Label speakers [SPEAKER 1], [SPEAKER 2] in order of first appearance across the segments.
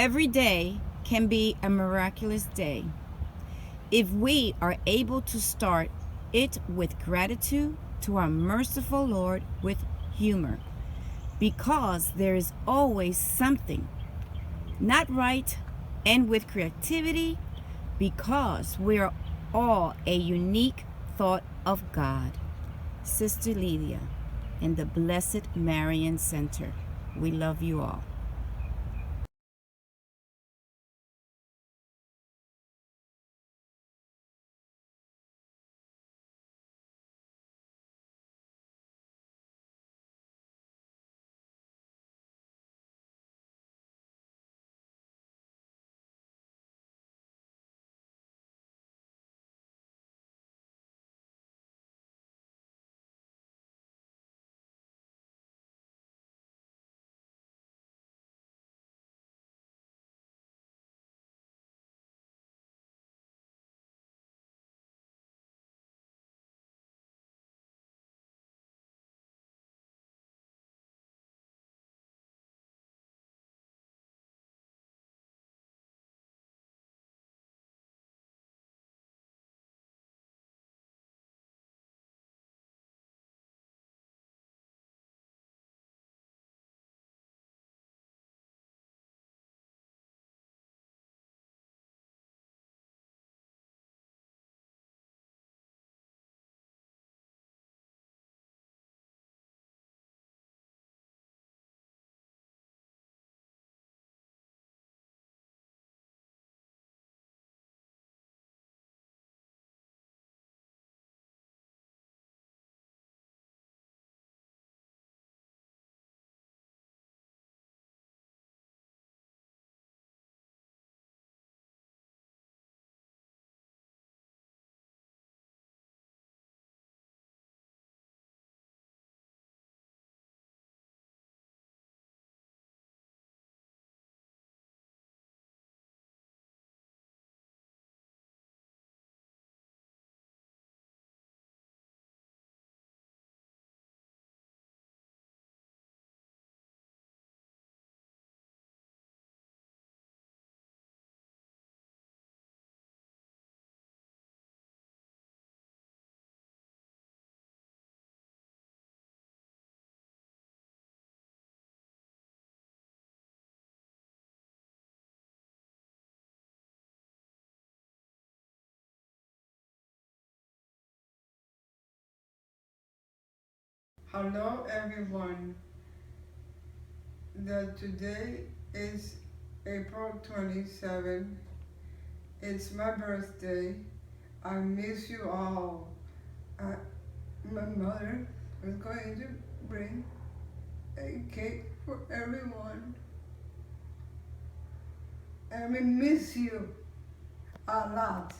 [SPEAKER 1] Every day can be a miraculous day if we are able to start it with gratitude to our merciful Lord, with humor, because there is always something not right, and with creativity, because we are all a unique thought of God. Sister Lydia in the Blessed Marian Center. We love you all.
[SPEAKER 2] Hello everyone. Today is April 27. It's my birthday. I miss you all. I, my mother is going to bring a cake for everyone. And we miss you a lot.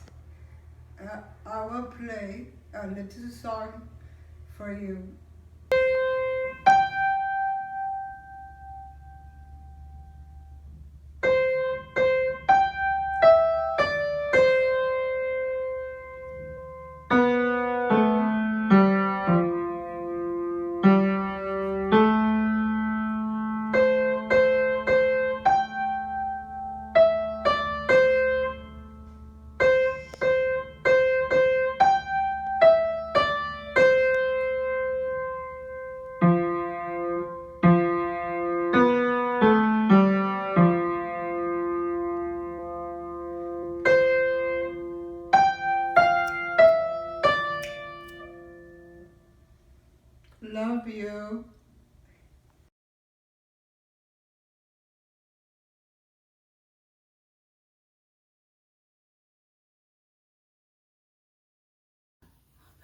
[SPEAKER 2] I will play a little song for you. Love you.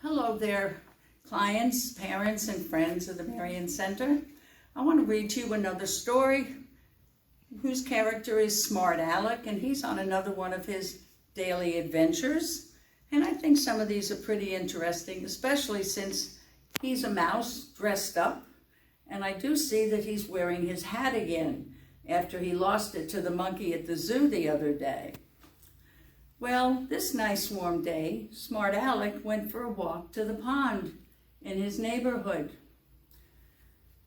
[SPEAKER 3] Hello there, clients, parents, and friends of the Marian Center. I want to read to you another story whose character is Smart Alec, and he's on another one of his daily adventures. And I think some of these are pretty interesting, especially since he's a mouse dressed up, and I do see that he's wearing his hat again after he lost it to the monkey at the zoo the other day. Well, this nice warm day, Smart Alec went for a walk to the pond in his neighborhood.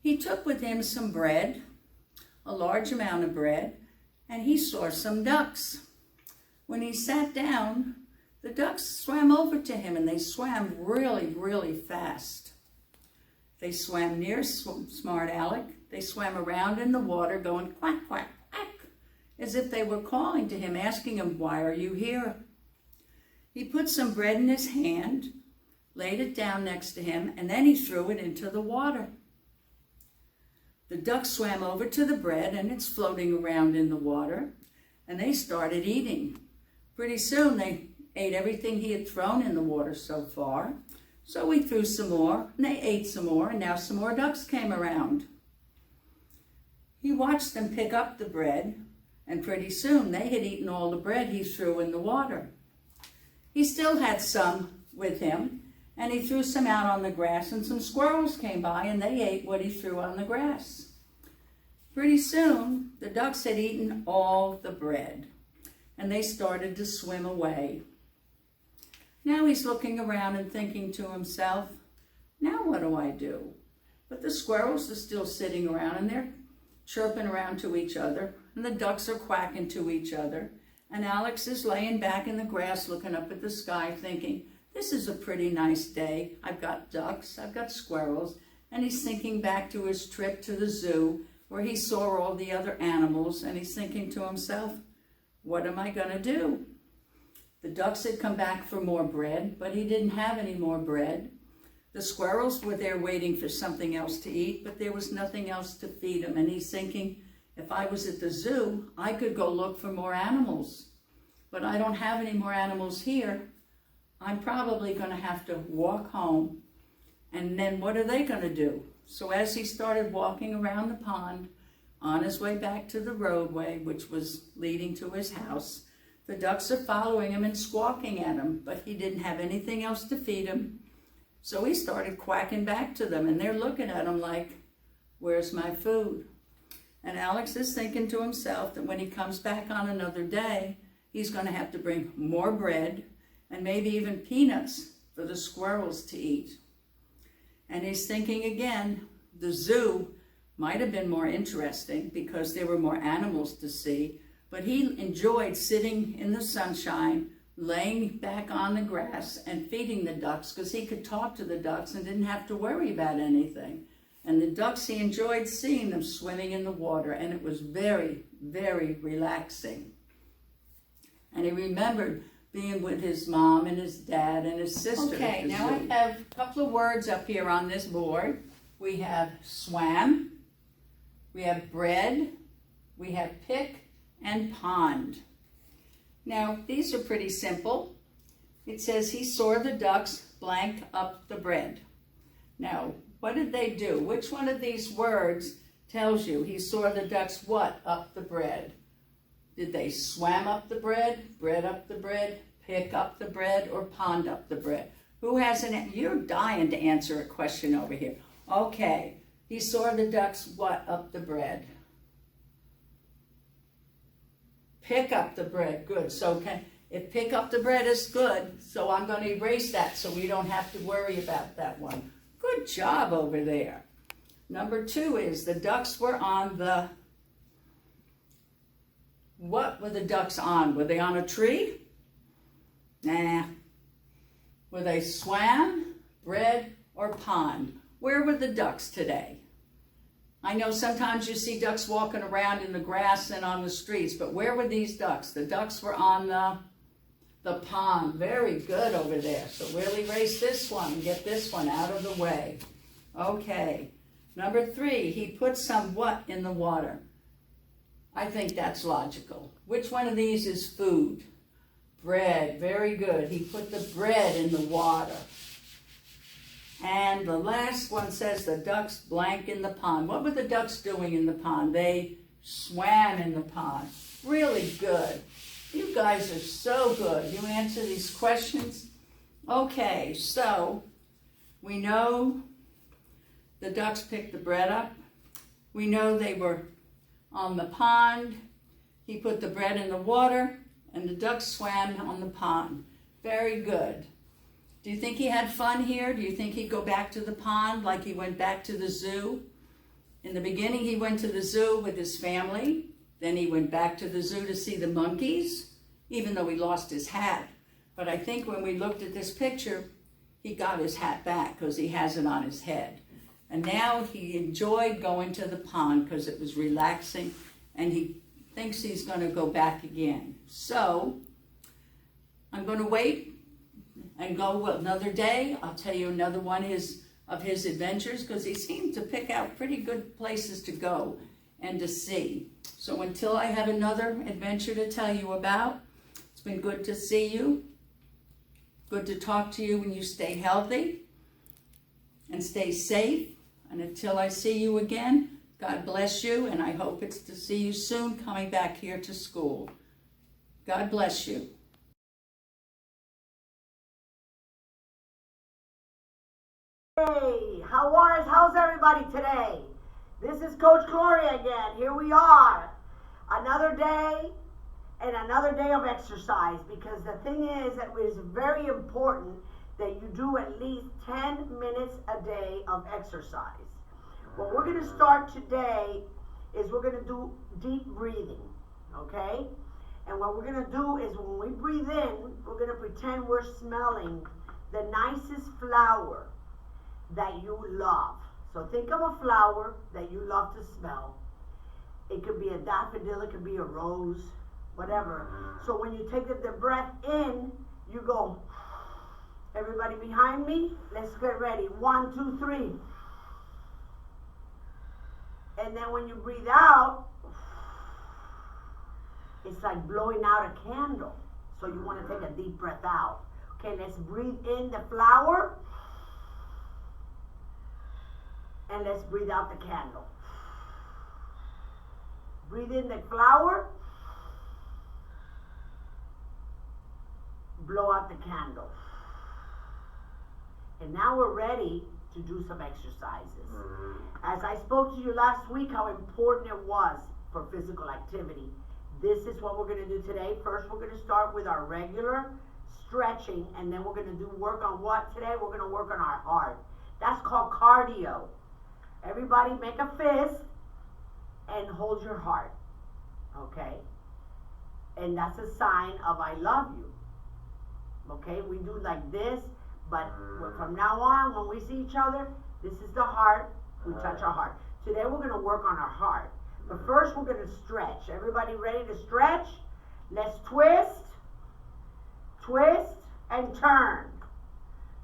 [SPEAKER 3] He took with him some bread, a large amount of bread, and he saw some ducks. When he sat down, the ducks swam over to him, and they swam really, really fast. They swam near Smart Alec. They swam around in the water going quack, quack, quack, as if they were calling to him, asking him, "Why are you here?" He put some bread in his hand, laid it down next to him, and then he threw it into the water. The ducks swam over to the bread, and it's floating around in the water, and they started eating. Pretty soon they ate everything he had thrown in the water so far. So he threw some more, and they ate some more, and now some more ducks came around. He watched them pick up the bread, and pretty soon they had eaten all the bread he threw in the water. He still had some with him, and he threw some out on the grass, and some squirrels came by, and they ate what he threw on the grass. Pretty soon, the ducks had eaten all the bread, and they started to swim away. Now he's looking around and thinking to himself, now what do I do? But the squirrels are still sitting around, and they're chirping around to each other, and the ducks are quacking to each other, and Alex is laying back in the grass looking up at the sky thinking, this is a pretty nice day. I've got ducks, I've got squirrels, and he's thinking back to his trip to the zoo where he saw all the other animals, and he's thinking to himself, what am I going to do? The ducks had come back for more bread, but he didn't have any more bread. The squirrels were there waiting for something else to eat, but there was nothing else to feed them, and he's thinking, if I was at the zoo, I could go look for more animals, but I don't have any more animals here. I'm probably going to have to walk home, and then what are they going to do? So as he started walking around the pond, on his way back to the roadway, which was leading to his house, the ducks are following him and squawking at him, but he didn't have anything else to feed him. So he started quacking back to them, and they're looking at him like, where's my food? And Alex is thinking to himself that when he comes back on another day, he's going to have to bring more bread and maybe even peanuts for the squirrels to eat. And he's thinking again, the zoo might have been more interesting because there were more animals to see, but he enjoyed sitting in the sunshine, laying back on the grass and feeding the ducks because he could talk to the ducks and didn't have to worry about anything. And the ducks, he enjoyed seeing them swimming in the water, and it was very, very relaxing. And he remembered being with his mom and his dad and his sister. Okay, now I have a couple of words up here on this board. We have swam, we have bread, we have pick, and pond. Now, these are pretty simple. It says he saw the ducks blank up the bread. Now, what did they do? Which one of these words tells you he saw the ducks what up the bread? Did they swam up the bread up the bread, pick up the bread, or pond up the bread? Who has an, you're dying to answer a question over here. Okay, he saw the ducks what up the bread? Pick up the bread, good. So if pick up the bread is good, so I'm going to erase that so we don't have to worry about that one. Good job over there. Number 2 is the ducks were on the, what were the ducks on? Were they on a tree? Nah. Were they swam, bread, or pond? Where were the ducks today? I know sometimes you see ducks walking around in the grass and on the streets, but where were these ducks? The ducks were on the pond. Very good over there. So we'll erase this one and get this one out of the way. Okay. Number 3, he put some what in the water? I think that's logical. Which one of these is food? Bread. Very good. He put the bread in the water. And the last one says the ducks blank in the pond. What were the ducks doing in the pond? They swam in the pond. Really good. You guys are so good. You answer these questions. Okay, so we know the ducks picked the bread up. We know they were on the pond. He put the bread in the water, and the ducks swam on the pond. Very good. Do you think he had fun here? Do you think he'd go back to the pond like he went back to the zoo? In the beginning, he went to the zoo with his family, Then he went back to the zoo to see the monkeys, even though he lost his hat. But I think when we looked at this picture, he got his hat back because he has it on his head. And now he enjoyed going to the pond because it was relaxing, and he thinks he's going to go back again. So I'm going to wait and go another day. I'll tell you another one of his adventures, because he seemed to pick out pretty good places to go and to see. So until I have another adventure to tell you about, it's been good to see you. Good to talk to you when you stay healthy and stay safe. And until I see you again, God bless you, and I hope it's to see you soon coming back here to school. God bless you.
[SPEAKER 4] Hey, how's everybody today? This is Coach Gloria again. Here we are. Another day and another day of exercise, because the thing is that it is very important that you do at least 10 minutes a day of exercise. What we're going to start today is we're going to do deep breathing, okay? And what we're going to do is when we breathe in, we're going to pretend we're smelling the nicest flower that you love. So think of a flower that you love to smell. It could be a daffodil, it could be a rose, whatever. So when you take the breath in, you go. Everybody behind me, let's get ready. 1, 2, 3. And then when you breathe out, it's like blowing out a candle. So you want to take a deep breath out. Okay, let's breathe in the flower. And let's breathe out the candle. Breathe in the flower. Blow out the candle. And now we're ready to do some exercises. As I spoke to you last week, how important it was for physical activity. This is what we're going to do today. First, we're going to start with our regular stretching, and then we're going to do work on what today? We're going to work on our heart. That's called cardio. Everybody make a fist and hold your heart, okay? And that's a sign of I love you, okay? We do like this, but from now on, when we see each other, this is the heart, we touch our heart. Today we're gonna work on our heart. But first we're gonna stretch. Everybody ready to stretch? Let's twist, twist, and turn.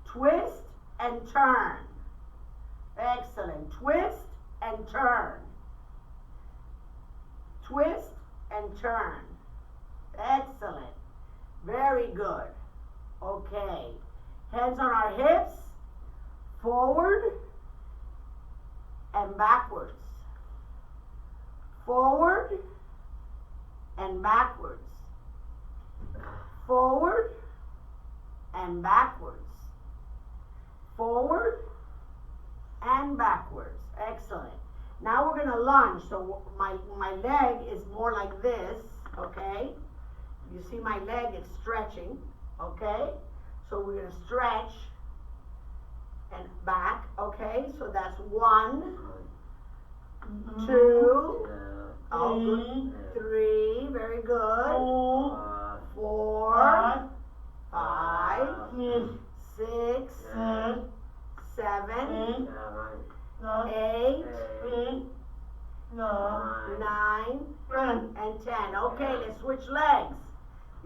[SPEAKER 4] Twist and turn. Excellent. Twist and turn. Twist and turn. Excellent. Very good. Okay. Hands on our hips. Forward and backwards. Forward and backwards. Forward and backwards. Forward and backwards. Excellent. Now we're going to lunge. So my leg is more like this, okay? You see my leg is stretching, okay? So we're going to stretch and back, okay? So that's 1, 2, oh, good. 3, very good. 4, 5, 6, 7, 8, 9, and 10. Okay, let's switch legs.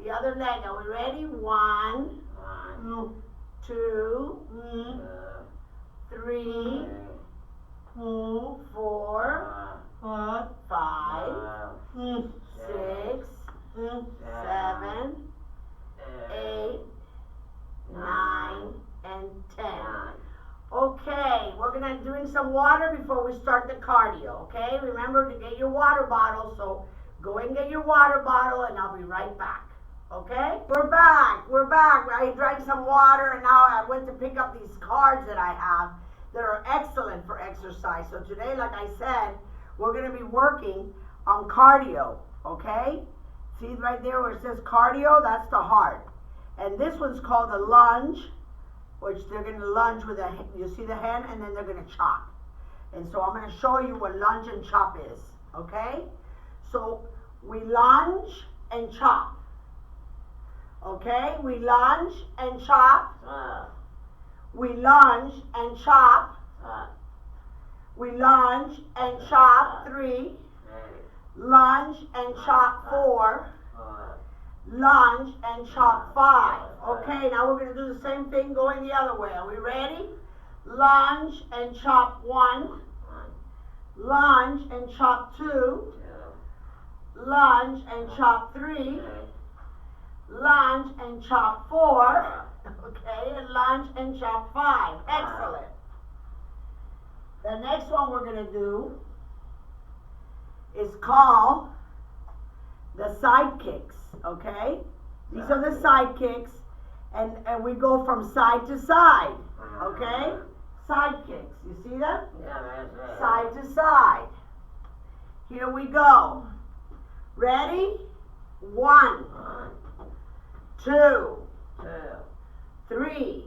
[SPEAKER 4] The other leg, are we ready? 1, 2, 3, 4, 5, 6, 7, 8, 9, and 10. Okay, we're gonna doing some water before we start the cardio, okay? Remember to get your water bottle, so go and get your water bottle and I'll be right back, okay? We're back. I drank some water and now I went to pick up these cards that I have that are excellent for exercise. So today, like I said, we're gonna be working on cardio, okay? See right there where it says cardio, that's the heart. And this one's called the lunge, which they're going to lunge with a, you see the hand, and then they're going to chop. And so I'm going to show you what lunge and chop is, okay? So we lunge and chop. Okay, we lunge and chop. We lunge and chop. We lunge and chop 3. Lunge and chop 4. Lunge and chop 5. Okay, now we're going to do the same thing going the other way. Are we ready? Lunge and chop 1. Lunge and chop 2. Lunge and chop 3. Lunge and chop 4. Okay, and lunge and chop 5. Excellent. The next one we're going to do is called the side kicks. Okay, these are the side kicks, and we go from side to side. Okay, side kicks. You see them? Side to side. Here we go. Ready? 1, 2, 3,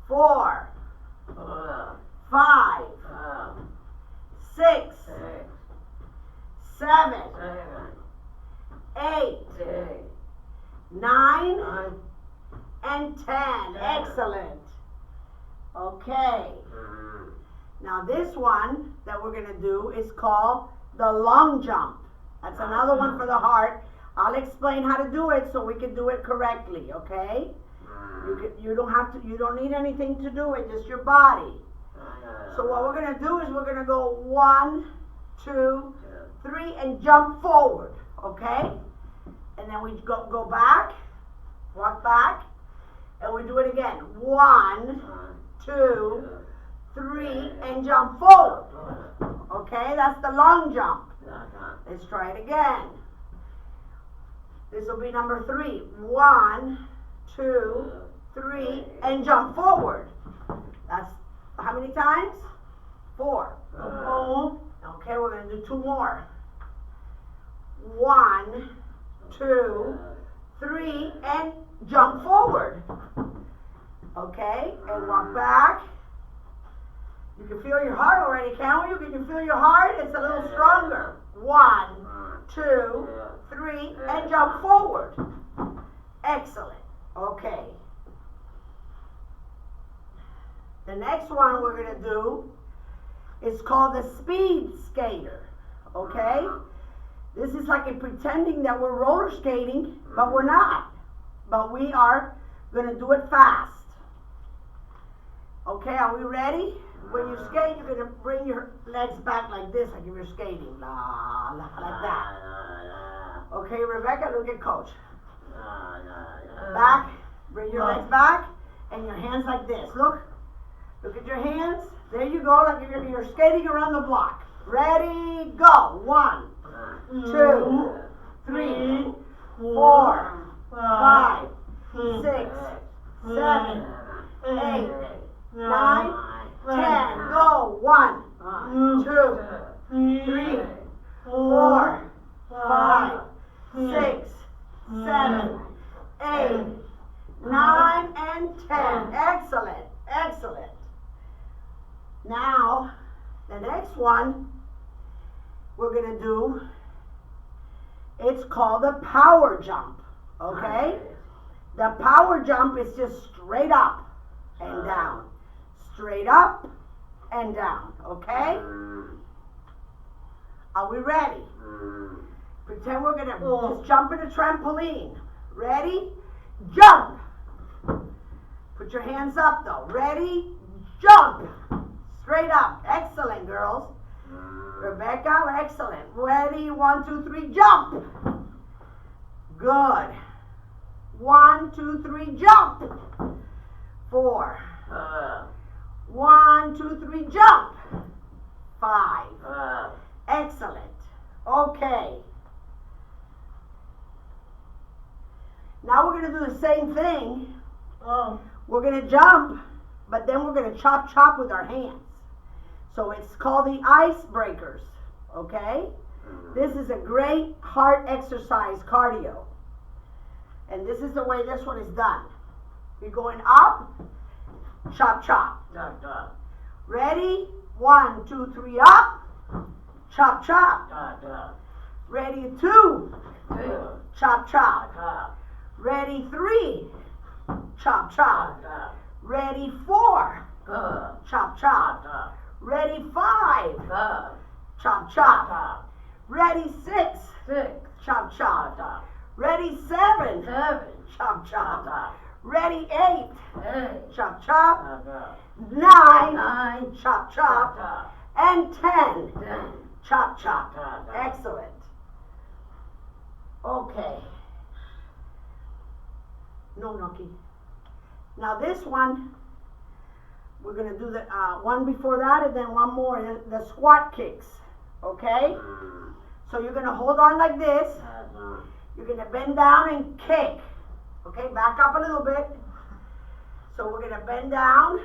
[SPEAKER 4] 4, 5, 6, 7, 8, 9, and 10. Excellent. Okay. Now this one that we're going to do is called the long jump. That's another one for the heart. I'll explain how to do it so we can do it correctly, okay? You don't need anything to do it, just your body. So what we're going to do is we're going to go 1, 2, 3, and jump forward, okay? And then we go back, walk back, and we do it again. 1, 2, 3, and jump forward. Okay, that's the long jump. Let's try it again. This will be number 3. 1, 2, 3, and jump forward. That's how many times? 4. Okay, we're going to do 2 more. 1, 2, 3, and jump forward. Okay, and walk back. You can feel your heart already, can't we? Can you feel your heart? It's a little stronger. 1, 2, 3, and jump forward. Excellent. Okay. The next one we're going to do is called the speed skater. Okay? This is like a pretending that we're roller skating, but we're not. But we are going to do it fast. Okay, are we ready? When you skate, you're going to bring your legs back like this, like if you're skating. Like that. Okay, Rebecca, look at Coach. Back, bring your legs back, and your hands like this. Look at your hands. There you go, like you're skating around the block. Ready, go. 1, 2, 3, 4, 5, 6, 7, 8, 9, 10. Go. 1, 2, 3, 4, 5, 6, 7, 8, 9, and 10. Excellent. Excellent. Now, the next one we're going to do, it's called the power jump. Okay? The power jump is just straight up and down. Straight up and down. Okay? Are we ready? Pretend we're going to just jump in a trampoline. Ready? Jump! Put your hands up though. Ready? Jump! Straight up. Excellent, girls. Rebecca, excellent. Ready? 1, 2, 3, jump! Good. 1, 2, 3, jump! 4. 1, 2, 3, jump! 5. Excellent. Okay. Now we're going to do the same thing. We're going to jump, but then we're going to chop with our hands. So it's called the icebreakers. Okay? This is a great heart exercise, cardio. And this is the way this one is done. You're going up, chop. Ready? 1, 2, 3, up, chop, chop. Ready, 2, chop, chop. Ready, 3, chop, chop. Ready, 4, chop, chop. Ready, 5, chop, chop. Ready, 6, chop, chop. Ready, 7, chop, chop. Ready, 8, chop, chop. 9, chop, chop. And 10, chop, chop. Excellent. Okay. No, Noki. Now this one, we're gonna do the one before that and then one more, the squat kicks. Okay? So you're gonna hold on like this. You're gonna bend down and kick. Okay, back up a little bit. So we're gonna bend down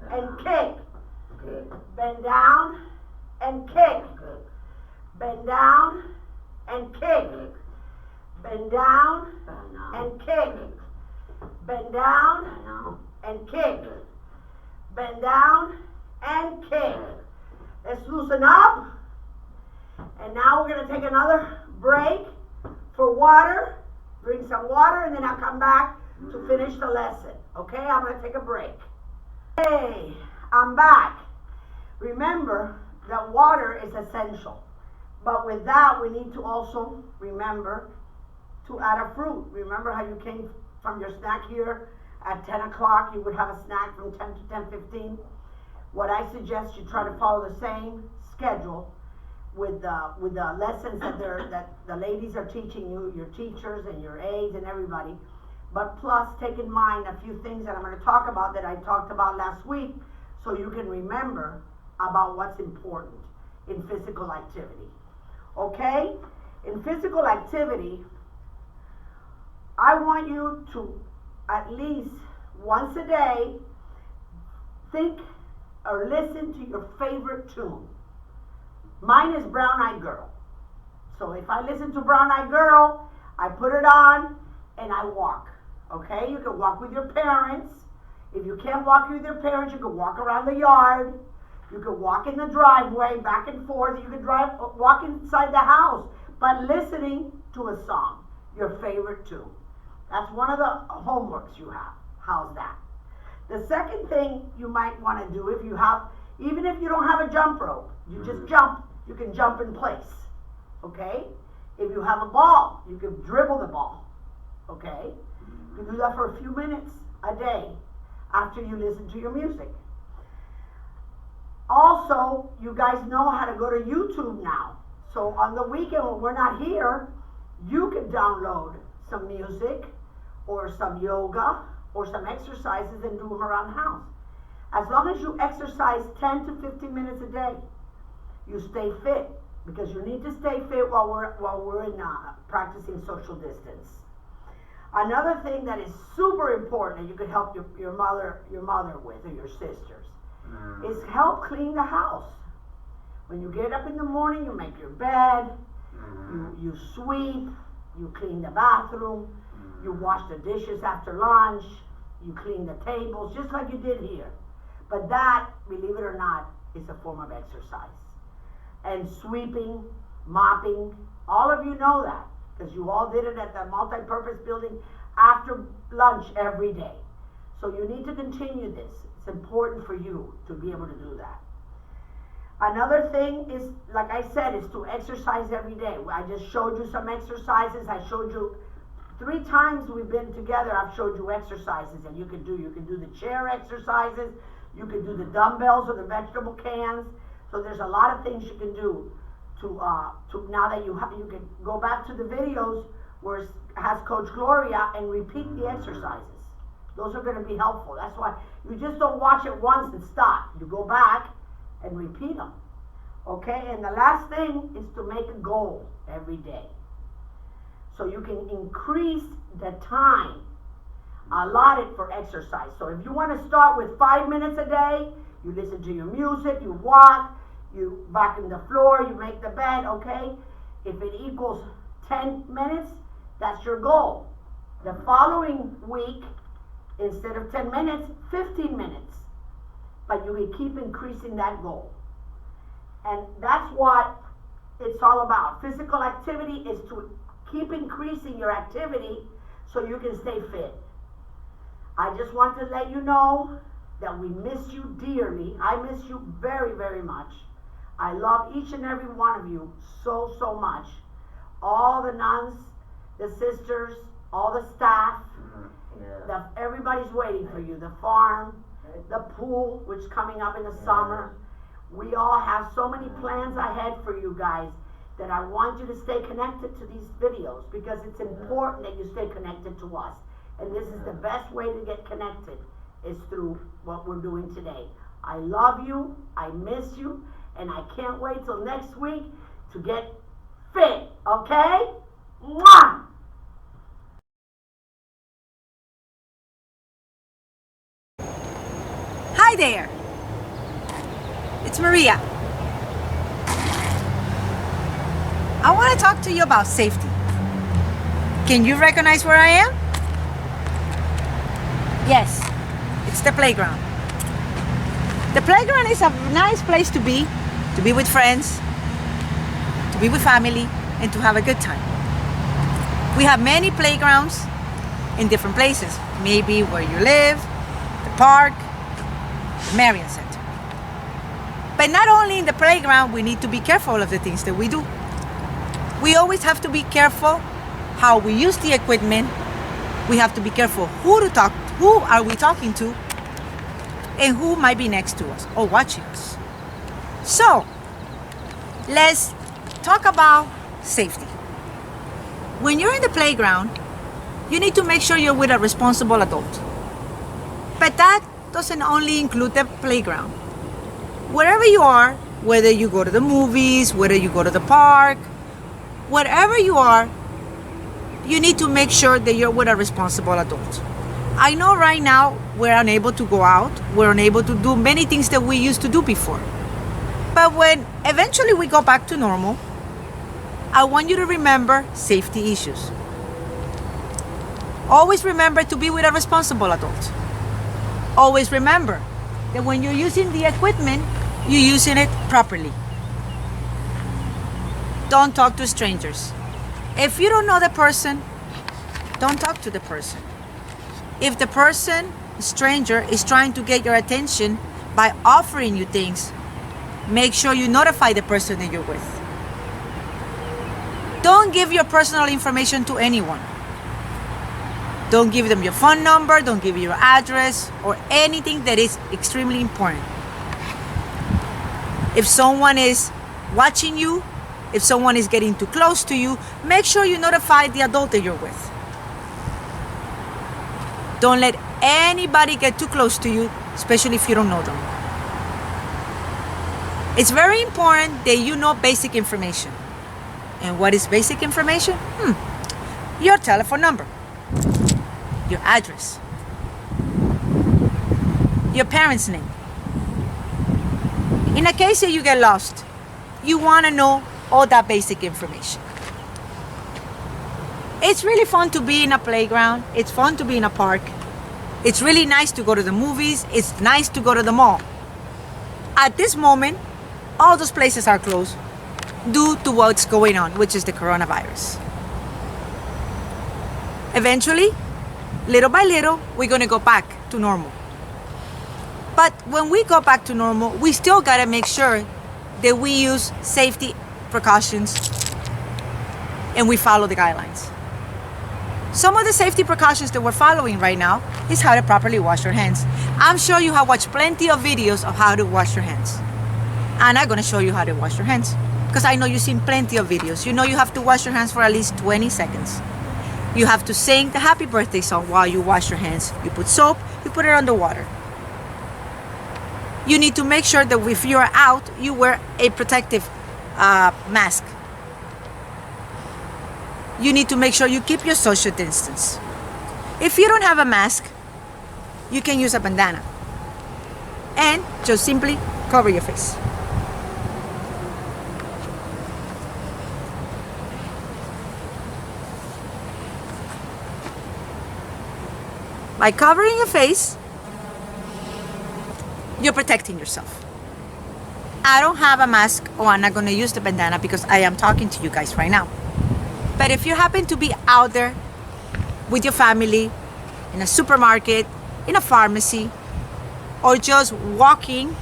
[SPEAKER 4] and kick. Bend down and kick. Bend down and kick. Bend down and kick. Bend down and kick. Bend down and kick. Let's loosen up. And now we're going to take another break for water. Drink some water and then I'll come back to finish the lesson. Okay, I'm going to take a break. Hey, I'm back. Remember that water is essential. But with that, we need to also remember to add a fruit. Remember how you came from your snack here at 10 o'clock? You would have a snack from 10 to 10:15. What I suggest you try to follow the same schedule with the lessons that the ladies are teaching you, your teachers and your aides and everybody. But plus, take in mind a few things that I'm going to talk about that I talked about last week, so you can remember about what's important in physical activity. Okay? In physical activity, I want you to at least once a day think or listen to your favorite tune. Mine is Brown Eyed Girl. So if I listen to Brown Eyed Girl, I put it on and I walk. Okay? You can walk with your parents. If you can't walk with your parents, you can walk around the yard. You can walk in the driveway, back and forth. You can walk inside the house, but listening to a song, your favorite tune. That's one of the homeworks you have. How's that? The second thing you might want to do, if you have, even if you don't have a jump rope, you just jump. You can jump in place. Okay? If you have a ball, you can dribble the ball. Okay? You can do that for a few minutes a day after you listen to your music. Also, you guys know how to go to YouTube now. So on the weekend when we're not here, you can download some music or some yoga or some exercises and do them around the house. As long as you exercise 10 to 15 minutes a day, you stay fit, because you need to stay fit while we're in practicing social distance. Another thing that is super important that you could help your mother with, or your sisters, is help clean the house. When you get up in the morning, you make your bed, you sweep, you clean the bathroom, you wash the dishes after lunch, you clean the tables, just like you did here. But that, believe it or not, is a form of exercise. And sweeping, mopping, all of you know that, because you all did it at the multi-purpose building after lunch every day. So you need to continue this. It's important for you to be able to do that. Another thing is, like I said, is to exercise every day. I just showed you some exercises. I showed you 3 times we've been together. I've showed you exercises that you can do. You can do the chair exercises. You can do the dumbbells or the vegetable cans. So there's a lot of things you can do to now that you can go back to the videos where it has Coach Gloria and repeat the exercises. Those are going to be helpful. That's why you just don't watch it once and stop. You go back and repeat them. Okay? And the last thing is to make a goal every day. So you can increase the time allotted for exercise. So if you want to start with 5 minutes a day, you listen to your music, you walk, you vacuum the floor, you make the bed, okay? If it equals 10 minutes, that's your goal. The following week, instead of 10 minutes, 15 minutes. But you can keep increasing that goal. And that's what it's all about. Physical activity is to keep increasing your activity so you can stay fit. I just want to let you know that we miss you dearly. I miss you very, very much. I love each and every one of you so, so much. All the nuns, the sisters, all the staff, everybody's waiting for you. The farm, the pool, which is coming up in the summer. We all have so many plans ahead for you guys that I want you to stay connected to these videos because it's important that you stay connected to us. And this is the best way to get connected is through what we're doing today. I love you, I miss you, and I can't wait till next week to get fit, okay? Mwah!
[SPEAKER 1] Hi there. It's Maria. I want to talk to you about safety. Can you recognize where I am? Yes, it's the playground. The playground is a nice place to be with friends, to be with family, and to have a good time. We have many playgrounds in different places, maybe where you live, the park, the Marian Center. But not only in the playground, we need to be careful of the things that we do. We always have to be careful how we use the equipment. We have to be careful who are we talking to, and who might be next to us or watching us. So, let's talk about safety. When you're in the playground, you need to make sure you're with a responsible adult. But that doesn't only include the playground. Wherever you are, whether you go to the movies, whether you go to the park, wherever you are, you need to make sure that you're with a responsible adult. I know right now we're unable to go out, we're unable to do many things that we used to do before. But when eventually we go back to normal, I want you to remember safety issues. Always remember to be with a responsible adult. Always remember that when you're using the equipment, you're using it properly. Don't talk to strangers. If you don't know the person, don't talk to the person. If the person, stranger, is trying to get your attention by offering you things, make sure you notify the person that you're with. Don't give your personal information to anyone. Don't give them your phone number, don't give your address, or anything that is extremely important. If someone is watching you, if someone is getting too close to you, make sure you notify the adult that you're with. Don't let anybody get too close to you, especially if you don't know them. It's very important that you know basic information. And what is basic information? Your telephone number, your address, your parents' name. In a case that you get lost, you want to know all that basic information. It's really fun to be in a playground. It's fun to be in a park. It's really nice to go to the movies. It's nice to go to the mall. At this moment, all those places are closed due to what's going on, which is the coronavirus. Eventually, little by little, we're going to go back to normal. But when we go back to normal, we still got to make sure that we use safety precautions and we follow the guidelines. Some of the safety precautions that we're following right now is how to properly wash your hands. I'm sure you have watched plenty of videos of how to wash your hands. And I'm going to show you how to wash your hands because I know you've seen plenty of videos. You know you have to wash your hands for at least 20 seconds. You have to sing the happy birthday song while you wash your hands. You put soap, you put it under water. You need to make sure that if you're out, you wear a protective mask. You need to make sure you keep your social distance. If you don't have a mask, you can use a bandana. And just simply cover your face. By covering your face, you're protecting yourself.
[SPEAKER 5] I don't have a mask, or I'm not going to use the bandana because I am talking to you guys right now. But if you happen to be out there with your family, in a supermarket, in a pharmacy, or just walking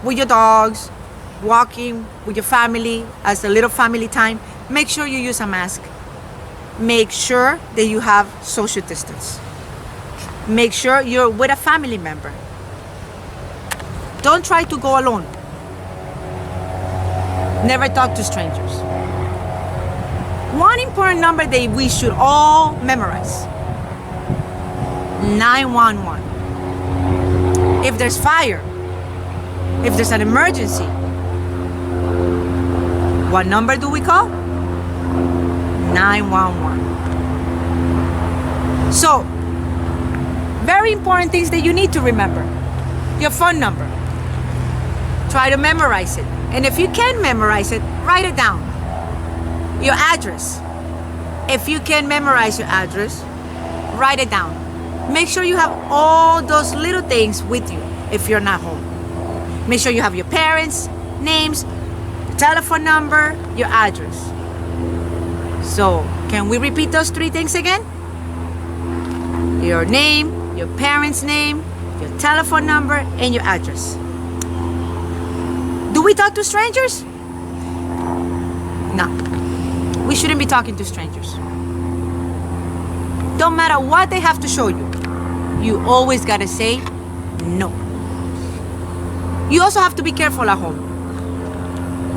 [SPEAKER 5] with your dogs, walking with your family as a little family time, make sure you use a mask. Make sure that you have social distance. Make sure you're with a family member. Don't try to go alone. Never talk to strangers. One important number that we should all memorize: 911. If there's fire, if there's an emergency, what number do we call? 911. So, very important things that you need to remember. Your phone number. Try to memorize it. And if you can memorize it, write it down. Your address. If you can memorize your address, write it down. Make sure you have all those little things with you if you're not home. Make sure you have your parents' names, the telephone number, your address. So, can we repeat those three things again? Your name, your parents' name, your telephone number, and your address. Do we talk to strangers? No. We shouldn't be talking to strangers. Don't matter what they have to show you, you always gotta say no. You also have to be careful at home.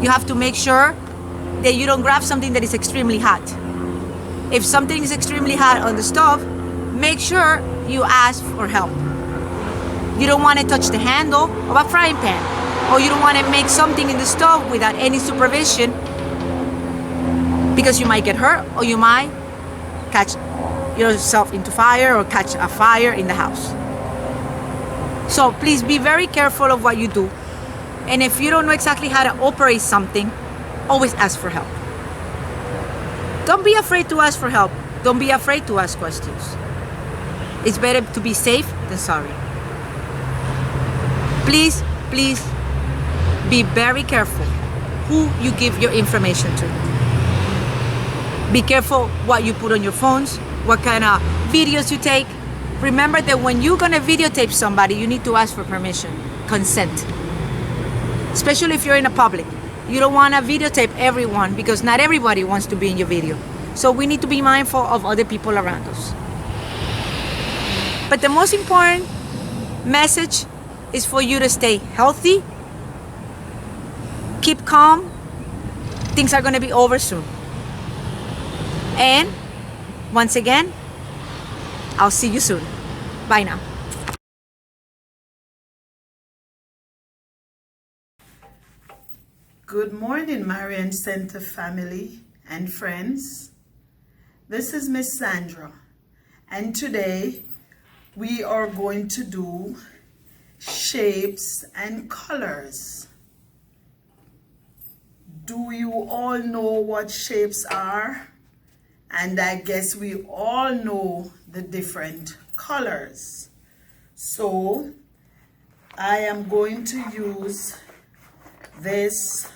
[SPEAKER 5] You have to make sure that you don't grab something that is extremely hot. If something is extremely hot on the stove, make sure you ask for help. You don't want to touch the handle of a frying pan, or you don't want to make something in the stove without any supervision, because you might get hurt, or you might catch yourself into fire or catch a fire in the house. So please be very careful of what you do. And if you don't know exactly how to operate something, always ask for help. Don't be afraid to ask for help. Don't be afraid to ask questions. It's better to be safe than sorry. Please, please be very careful who you give your information to. Be careful what you put on your phones, what kind of videos you take. Remember that when you're gonna videotape somebody, you need to ask for permission, consent. Especially if you're in a public. You don't wanna videotape everyone because not everybody wants to be in your video. So we need to be mindful of other people around us. But the most important message is for you to stay healthy, keep calm. Things are gonna be over soon. And once again, I'll see you soon. Bye now.
[SPEAKER 6] Good morning, Marian Center family and friends. This is Miss Sandra, and today we are going to do shapes and colors. Do you all know what shapes are? And I guess we all know the different colors. So I am going to use these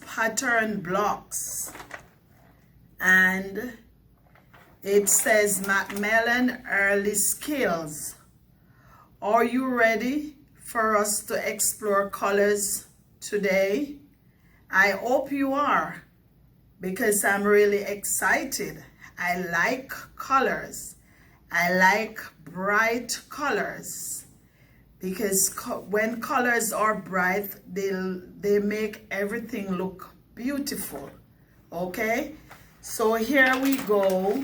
[SPEAKER 6] pattern blocks, and it says Macmillan Early Skills. Are you ready for us to explore colors today? I hope you are, because I'm really excited. I like colors. I like bright colors, because when colors are bright, they make everything look beautiful. Okay, so here we go.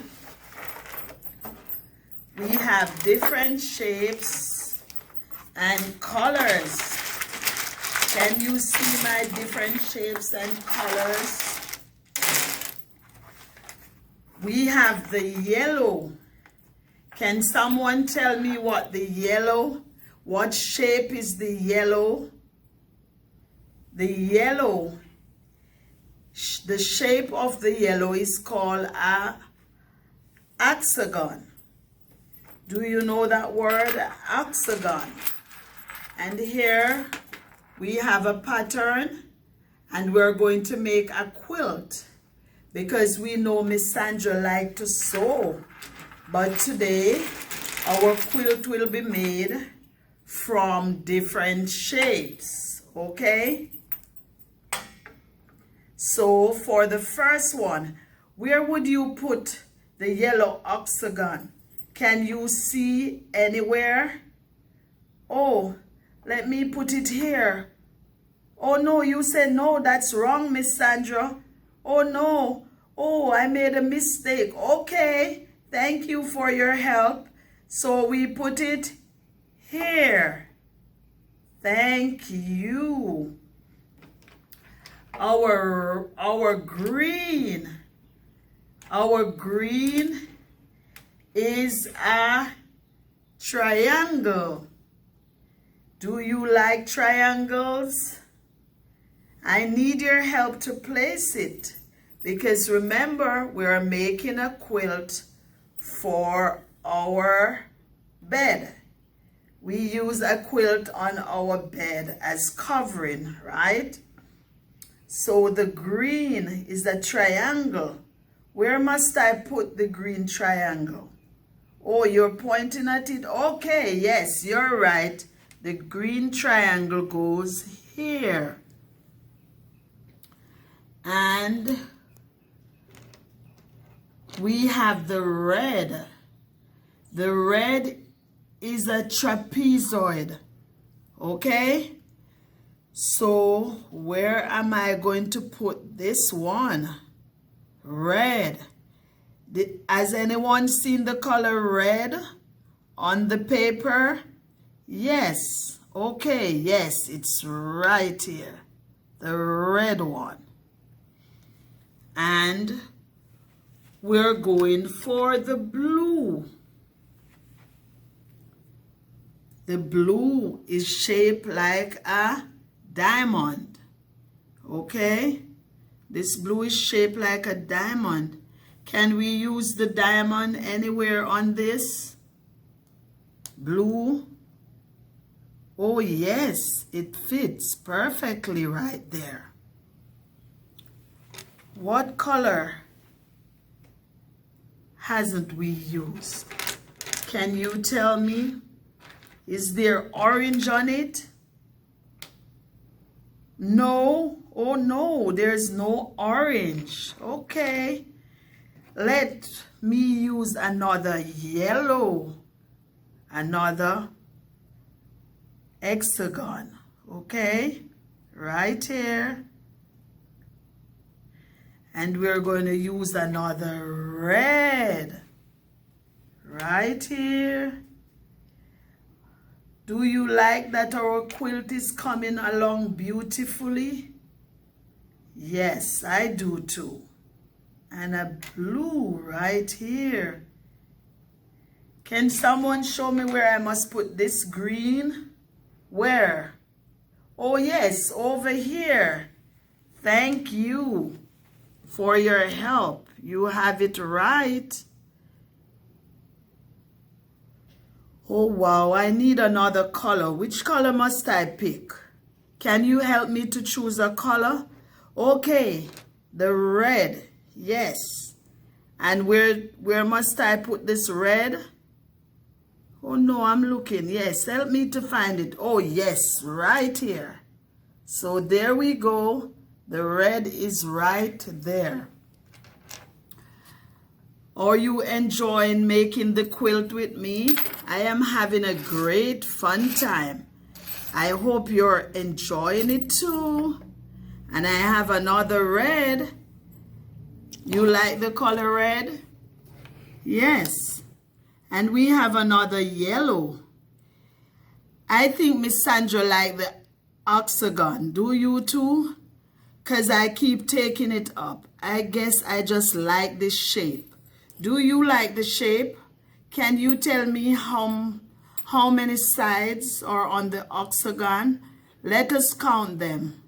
[SPEAKER 6] We have different shapes and colors. Can you see my different shapes and colors? We have the yellow. Can someone tell me what shape is the yellow? The yellow, the shape of the yellow is called a hexagon. Do you know that word, hexagon? And here we have a pattern, and we're going to make a quilt because we know Miss Sandra liked to sew. But today our quilt will be made from different shapes, okay? So for the first one, where would you put the yellow octagon? Can you see anywhere? Oh, let me put it here. Oh no, you said no, that's wrong, Miss Sandra. Oh no, oh, I made a mistake. Okay, thank you for your help. So we put it here. Thank you. Our green is a triangle. Do you like triangles? I need your help to place it because remember, we're making a quilt for our bed. We use a quilt on our bed as covering, right? So the green is a triangle. Where must I put the green triangle? Oh, you're pointing at it? Okay, yes, you're right. The green triangle goes here. And we have the red. The red is a trapezoid. Okay? So where am I going to put this one? Red. Has anyone seen the color red on the paper? Yes. Okay, yes, it's right here. The red one. And we're going for the blue. The blue is shaped like a diamond. Okay? This blue is shaped like a diamond. Can we use the diamond anywhere on this? Blue. Oh yes, it fits perfectly right there. What color hasn't we used? Can you tell me? Is there orange on it? No. Oh no, there's no orange. Okay. Let me use another yellow. Another hexagon. Okay. Right here. And we're going to use another red. Right here. Do you like that our quilt is coming along beautifully? Yes, I do too. And a blue right here. Can someone show me where I must put this green? Where? Oh yes, over here. Thank you for your help. You have it right. Oh wow, I need another color. Which color must I pick? Can you help me to choose a color? Okay, the red. Yes. And where must I put this red? Oh no, I'm looking. Yes, help me to find it. Oh yes, right here. So there we go. The red is right there. Are you enjoying making the quilt with me? I am having a great fun time. I hope you're enjoying it too. And I have another red. You like the color red? Yes. And we have another yellow. I think Miss Sandra liked the octagon. Do you too? Because I keep taking it up. I guess I just like this shape. Do you like the shape? Can you tell me how many sides are on the octagon? Let us count them.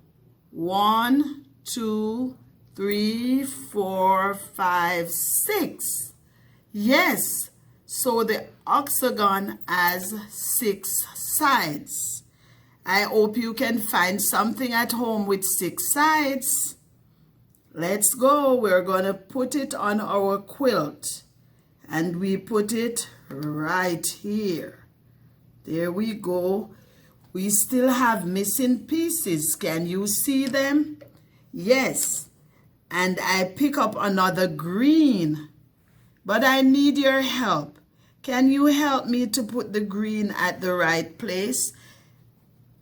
[SPEAKER 6] 1, 2, 3, 4, 5, 6. Yes. So the octagon has 6 sides. I hope you can find something at home with 6 sides. Let's go. We're going to put it on our quilt. And we put it right here. There we go. We still have missing pieces. Can you see them? Yes. And I pick up another green. But I need your help. Can you help me to put the green at the right place?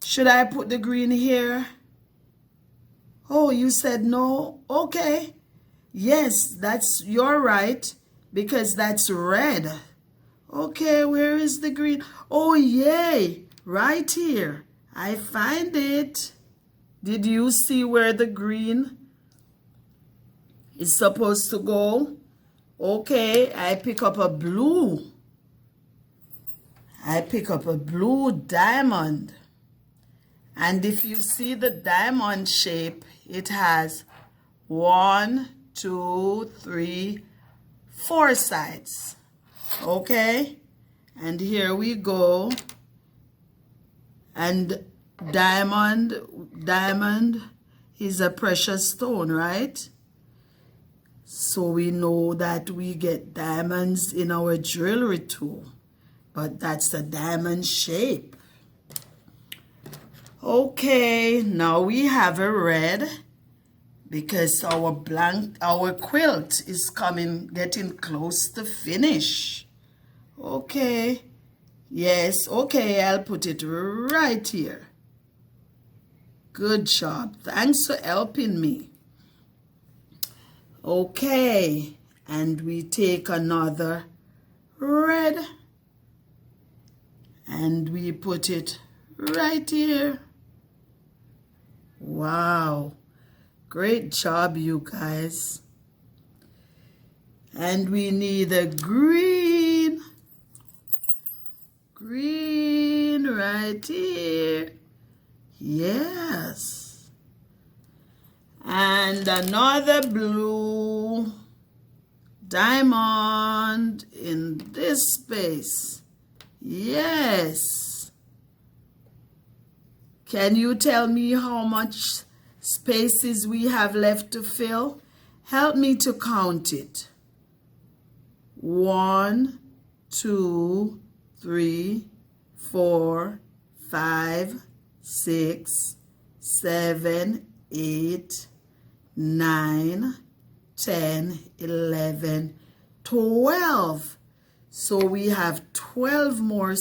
[SPEAKER 6] Should I put the green here? Oh, you said no? Okay. Yes, you're right, because that's red. Okay, where is the green? Oh, yay, right here. I find it. Did you see where the green is supposed to go? Okay, I pick up a blue. I pick up a blue diamond. And if you see the diamond shape, it has 1, 2, 3, 4 sides. Okay? And here we go. And diamond is a precious stone, right? So we know that we get diamonds in our jewelry too. But that's the diamond shape. Okay, now we have a red because our quilt is getting close to finish. Okay, yes, okay, I'll put it right here. Good job. Thanks for helping me. Okay, and we take another red and we put it right here. Wow, great job, you guys. And we need a green right here. Yes. And another blue diamond in this space. Yes. Can you tell me how much spaces we have left to fill? Help me to count it. 1, 2, 3, 4, 5, 6, 7, 8, 9, 10, 11, 12. So we have 12 more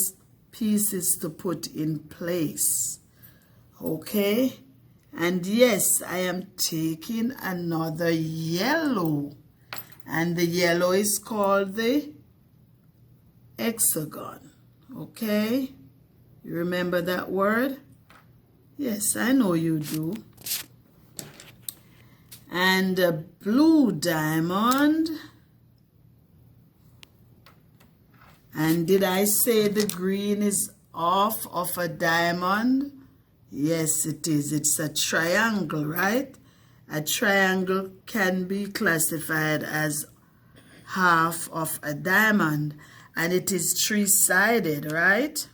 [SPEAKER 6] pieces to put in place. Okay, and yes, I am taking another yellow, and the yellow is called the hexagon. Okay, you remember that word? Yes, I know you do. And a blue diamond. And did I say the green is off of a diamond? Yes, it is. It's a triangle, right? A triangle can be classified as half of a diamond, and it is 3-sided, right?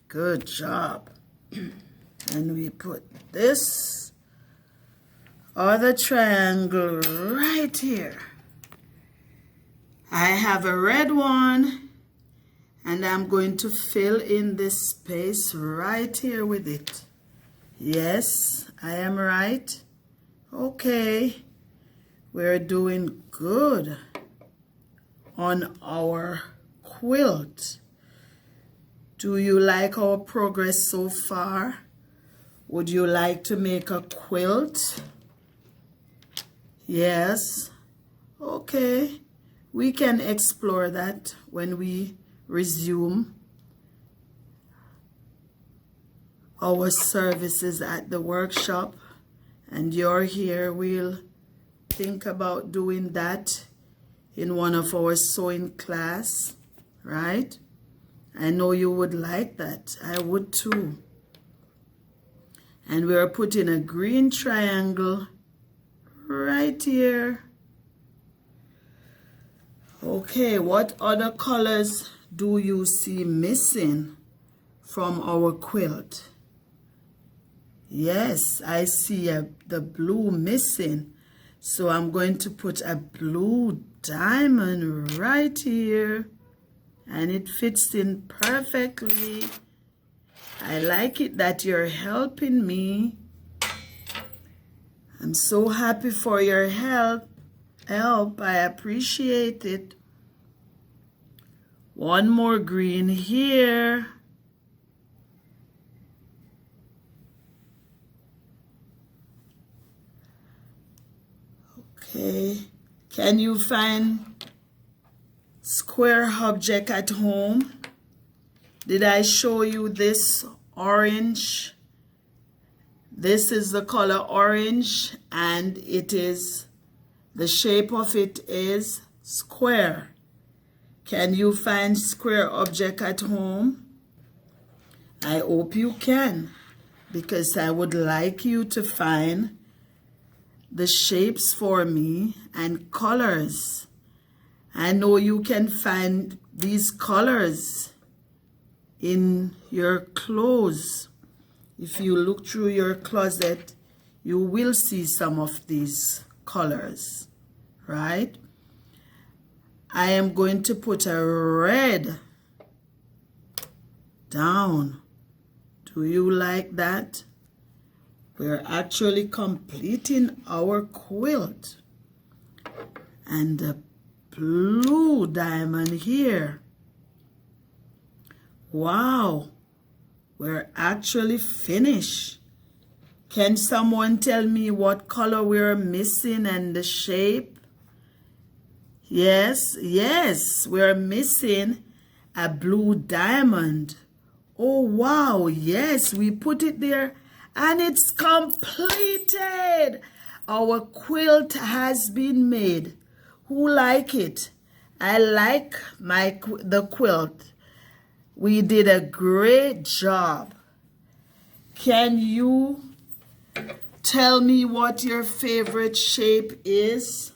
[SPEAKER 6] Good job. And we put this other triangle right here. I have a red one, and I'm going to fill in this space right here with it. Yes, I am right. Okay, we're doing good on our quilt. Do you like our progress so far? Would you like to make a quilt? Yes. Okay, we can explore that when we resume our services at the workshop, and you're here. We'll think about doing that in one of our sewing class, right? I know you would like that. I would too. And we're putting a green triangle right here. Okay, what other colors do you see missing from our quilt? Yes, I see the blue missing. So I'm going to put a blue diamond right here. And it fits in perfectly. I like it that you're helping me. I'm so happy for your help. I appreciate it. One more green here. Okay. Can you find square object at home? Did I show you this orange? This is the color orange, and the shape of it is square. Can you find square object at home? I hope you can, because I would like you to find the shapes for me and colors. I know you can find these colors in your clothes. If you look through your closet, you will see some of these colors, right? I am going to put a red down. Do you like that? We're actually completing our quilt. And the blue diamond here. Wow, we're actually finished. Can someone tell me what color we're missing and the shape? Yes, we're missing a blue diamond. Oh, wow, yes, we put it there and it's completed. Our quilt has been made. Who like it? I like the quilt. We did a great job. Can you tell me what your favorite shape is?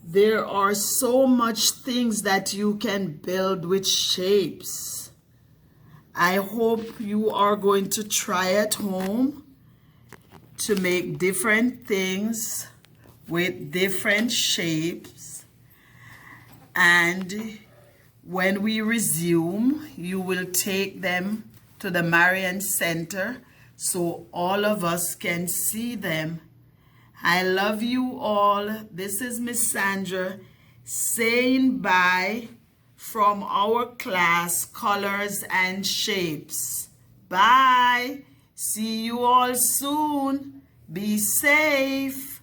[SPEAKER 6] There are so much things that you can build with shapes. I hope you are going to try at home to make different things with different shapes. And when we resume, you will take them to the Marian Center so all of us can see them. I love you all. This is Miss Sandra saying bye from our class, Colors and Shapes. Bye. See you all soon. Be safe.